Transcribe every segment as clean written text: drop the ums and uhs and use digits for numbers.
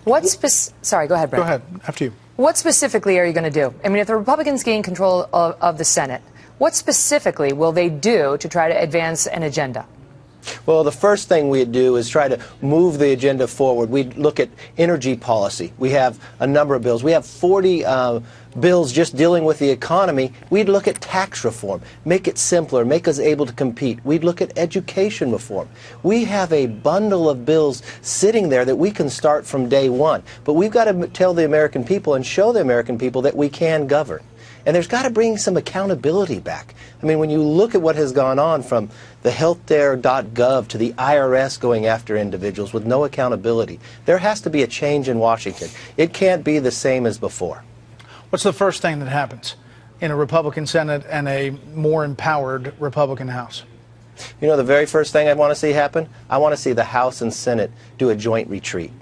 Sorry, go ahead, Brent. Go ahead, after you. What specifically are you going to do? I mean, if the Republicans gain control of the Senate, what specifically will they do to try to advance an agenda? Well, the first thing we'd do is try to move the agenda forward. We'd look at energy policy. We have a number of bills. We have 40 bills just dealing with the economy. We'd look at tax reform, make it simpler, make us able to compete. We'd look at education reform. We have a bundle of bills sitting there that we can start from day one. But we've got to tell the American people and show the American people that we can govern. And there's got to bring some accountability back. I mean, when you look at what has gone on from the healthcare.gov to the IRS going after individuals with no accountability, there has to be a change in Washington. It can't be the same as before. What's the first thing that happens in a Republican Senate and a more empowered Republican House? You know, the very first thing I want to see happen, I want to see the House and Senate do a joint retreat.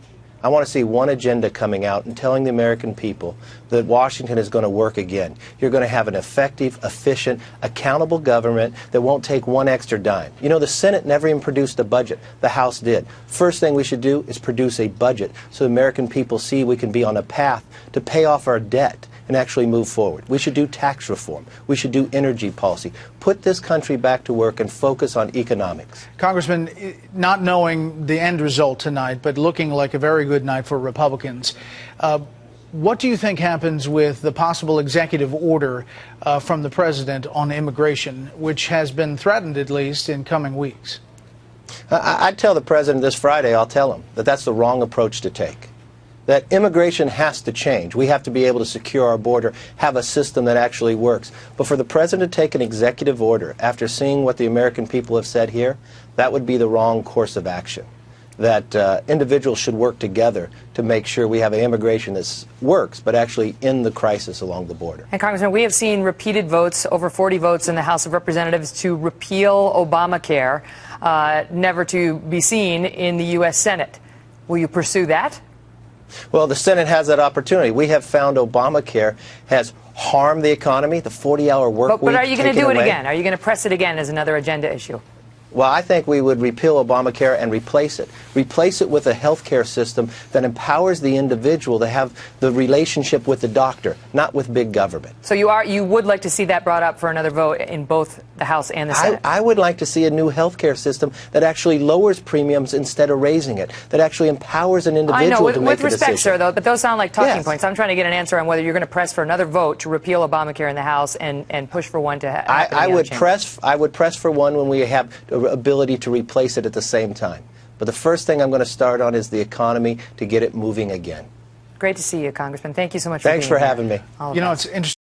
I want to see one agenda coming out and telling the American people that Washington is going to work again. You're going to have an effective, efficient, accountable government that won't take one extra dime. You know, the Senate never even produced a budget. The House did. First thing we should do is produce a budget so the American people see we can be on a path to pay off our debt and actually move forward. We should do tax reform. We should do energy policy. Put this country back to work and focus on economics. Congressman, not knowing the end result tonight, but looking like a very good night for Republicans, what do you think happens with the possible executive order from the president on immigration, which has been threatened at least in coming weeks? I'd tell the president this Friday, I'll tell him that that's the wrong approach to take. That immigration has to change. We have to be able to secure our border, have a system that actually works. But for the president to take an executive order after seeing what the American people have said here, that would be the wrong course of action. That individuals should work together to make sure we have an immigration that works, but actually end the crisis along the border. And Congressman, we have seen repeated votes, over 40 votes in the House of Representatives to repeal Obamacare, never to be seen in the U.S. Senate. Will you pursue that? Well, the Senate has that opportunity. We have found Obamacare has harmed the economy, the 40-hour work week. But are you going to do it again? Are you going to press it again as another agenda issue? Well, I think we would repeal Obamacare and replace it. Replace it with a health care system that empowers the individual to have the relationship with the doctor, not with big government. So you would like to see that brought up for another vote in both the House and the Senate? I would like to see a new health care system that actually lowers premiums instead of raising it, that actually empowers an individual to make a decision. With respect, sir, though, but those sound like talking points. I'm trying to get an answer on whether you're going to press for another vote to repeal Obamacare in the House and push for one to happen I would press for one when we have ability to replace it at the same time. But the first thing I'm going to start on is the economy to get it moving again. Great to see you, Congressman. Thank you so much for being here. Thanks for having me. You know, it's interesting.